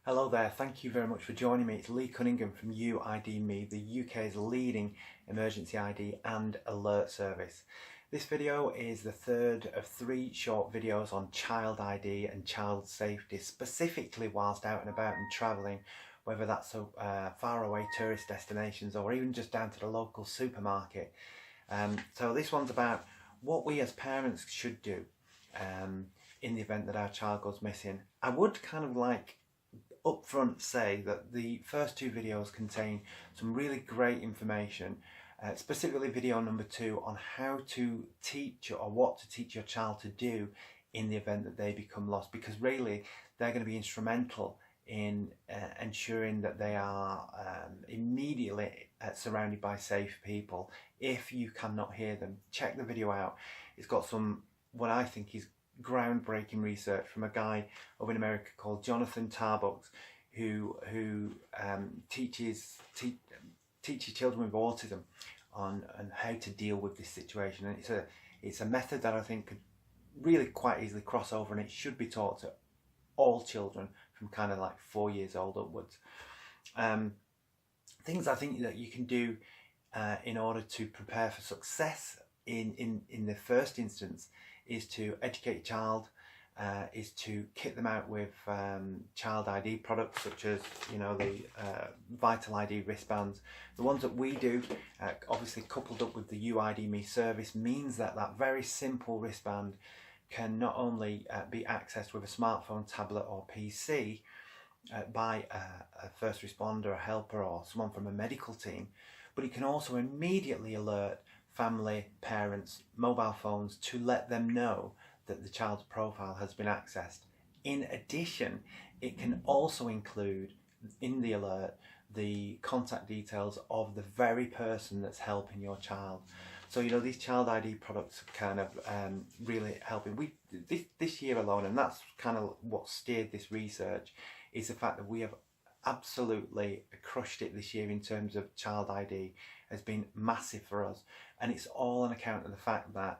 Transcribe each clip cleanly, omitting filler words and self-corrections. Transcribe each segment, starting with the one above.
Hello there, thank you very much for joining me. It's Lee Cunningham from UID Me, the UK's leading emergency ID and alert service. This video is the third of 3 short videos on child ID and child safety, specifically whilst out and about and travelling, whether that's far away tourist destinations or even just down to the local supermarket. So this one's about what we as parents should do in the event that our child goes missing. I would kind of like upfront say that the first 2 videos contain some really great information, specifically video number 2 on how to teach or what to teach your child to do in the event that they become lost, because really they're going to be instrumental in ensuring that they are immediately surrounded by safe people. If you cannot hear them, check the video out. It's got some, what I think is groundbreaking research from a guy over in America called Jonathan Tarbucks, who teaches children with autism on how to deal with this situation. And it's a method that I think could really quite easily cross over, and it should be taught to all children from kind of like 4 years old upwards. Things I think that you can do in order to prepare for success in the first instance is to educate your child, is to kit them out with child ID products such as, you know, the Vital ID wristbands. The ones that we do, obviously coupled up with the UID Me service, means that that very simple wristband can not only be accessed with a smartphone, tablet or PC by a first responder, a helper or someone from a medical team, but it can also immediately alert family, parents, mobile phones to let them know that the child's profile has been accessed. In addition, it can also include in the alert the contact details of the very person that's helping your child. So, you know, these child ID products kind of really helping. This year alone, and that's kind of what steered this research, is the fact that we have absolutely crushed it this year in terms of child ID. Has been massive for us, and it's all on account of the fact that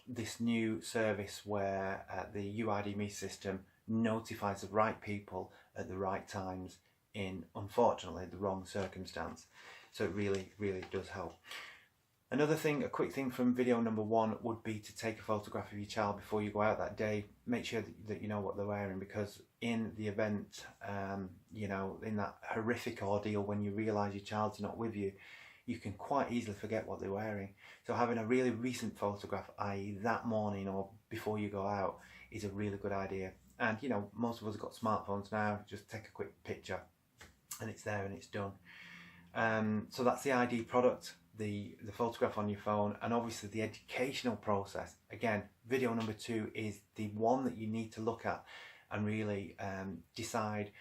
this new service where the UID Me system notifies the right people at the right times in, unfortunately, the wrong circumstance. So it really does help. Another thing, a quick thing from video number 1 would be to take a photograph of your child before you go out that day. Make sure that you know what they're wearing, because in the event, you know, in that horrific ordeal when you realise your child's not with you, you can quite easily forget what they're wearing. So having a really recent photograph, i.e. that morning or before you go out, is a really good idea. And, you know, most of us have got smartphones now. Just take a quick picture and it's there and it's done. So that's the ID product, the photograph on your phone, and obviously the educational process. Again, video number 2 is the one that you need to look at and really decide,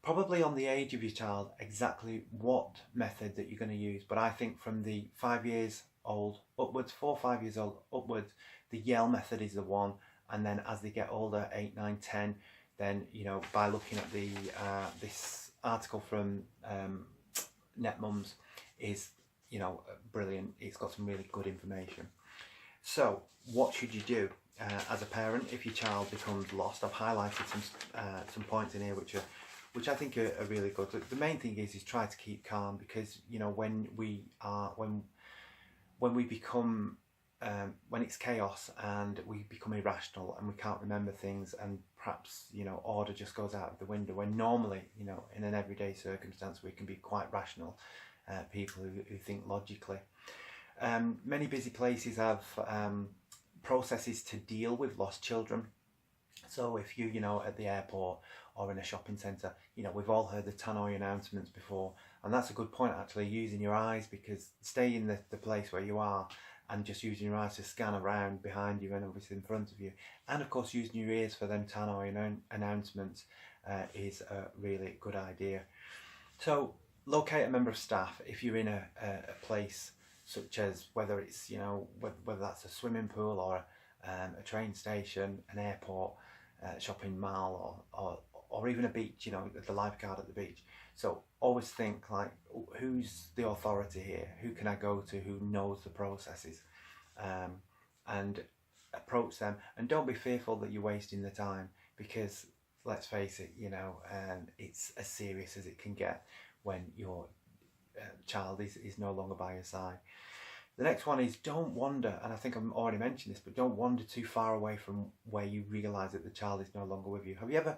probably on the age of your child, exactly what method that you're going to use. But I think from the 5 years old upwards, 4 or 5 years old upwards, the Yell method is the one. And then as they get older, 8, 9, 10, then, you know, by looking at the this article from NetMums is, you know, brilliant. It's got some really good information. So what should you do as a parent if your child becomes lost? I've highlighted some points in here which I think are really good. The main thing is try to keep calm, because, you know, when we become when it's chaos and we become irrational and we can't remember things, and perhaps, you know, order just goes out of the window, when normally, you know, in an everyday circumstance we can be quite rational people who think logically. Many busy places have processes to deal with lost children. So if you know, at the airport or in a shopping centre, you know, we've all heard the tannoy announcements before, and that's a good point actually, using your eyes, because stay in the place where you are and just using your eyes to scan around behind you and obviously in front of you, and of course using your ears for them tannoy announcements is a really good idea. So locate a member of staff if you're in a place such as, whether it's, you know, whether that's a swimming pool or a train station, an airport, shopping mall, or even a beach, you know, the lifeguard at the beach. So always think like, who's the authority here? Who can I go to who knows the processes? And approach them, and don't be fearful that you're wasting the time, because let's face it, you know, it's as serious as it can get when your child is no longer by your side. The next one is don't wander, and I think I've already mentioned this, but don't wander too far away from where you realise that the child is no longer with you. Have you ever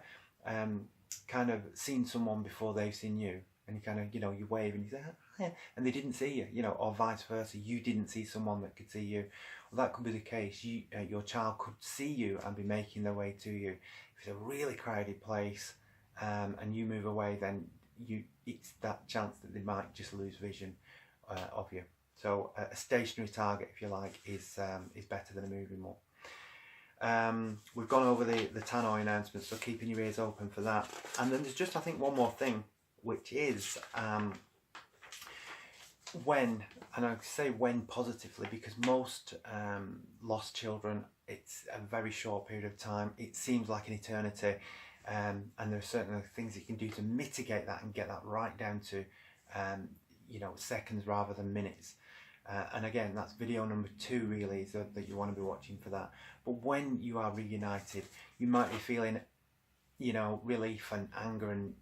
kind of seen someone before they've seen you, and you kind of, you know, you wave and you say, "Hi," and they didn't see you, you know, or vice versa, you didn't see someone that could see you? Well, that could be the case. Your child could see you and be making their way to you. If it's a really crowded place and you move away, then it's that chance that they might just lose vision of you. So a stationary target, if you like, is better than a moving one. We've gone over the tannoy announcements, so keeping your ears open for that. And then there's just, I think, one more thing, which is when, and I say when positively, because most lost children, it's a very short period of time. It seems like an eternity, and there are certainly things you can do to mitigate that and get that right down to you know, seconds rather than minutes. And again, that's video number 2 really, so that you want to be watching for that. But when you are reunited, you might be feeling, you know, relief and anger and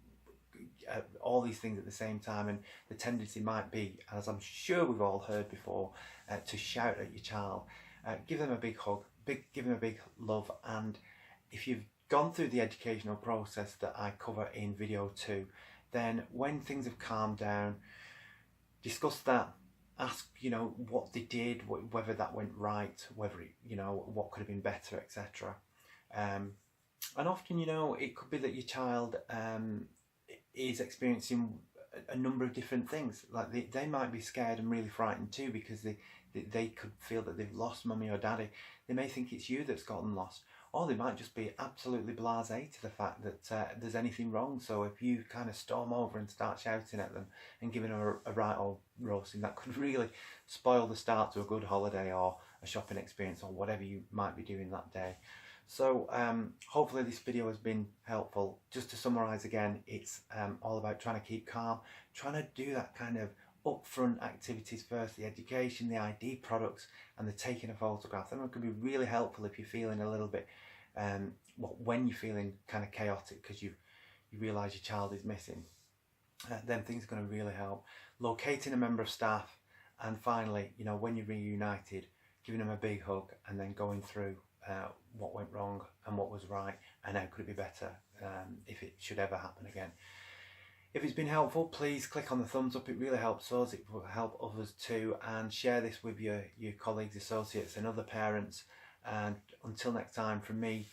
all these things at the same time, and the tendency might be, as I'm sure we've all heard before, to shout at your child. Give them a big hug, give them a big love, and if you've gone through the educational process that I cover in video 2, then when things have calmed down, discuss that. Ask, you know, what they did, whether that went right, whether it, you know, what could have been better, etc. And often, you know, it could be that your child is experiencing a number of different things. Like they might be scared and really frightened too, because they could feel that they've lost mummy or daddy. They may think it's you that's gotten lost, or they might just be absolutely blasé to the fact that there's anything wrong. So if you kind of storm over and start shouting at them and giving them a right old roasting, that could really spoil the start to a good holiday or a shopping experience or whatever you might be doing that day. So hopefully this video has been helpful. Just to summarise again, it's all about trying to keep calm, trying to do that kind of upfront activities first, the education, the ID products, and the taking a photograph. That can be really helpful if you're feeling a little bit, when you're feeling kind of chaotic because you realise your child is missing. Then things are going to really help. Locating a member of staff, and finally, you know, when you're reunited, giving them a big hug, and then going through what went wrong and what was right, and how could it be better if it should ever happen again. If it's been helpful, please click on the thumbs up. It really helps us, it will help others too, and share this with your colleagues, associates and other parents. And until next time, from me,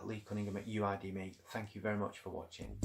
Lee Cunningham at UID Me, thank you very much for watching.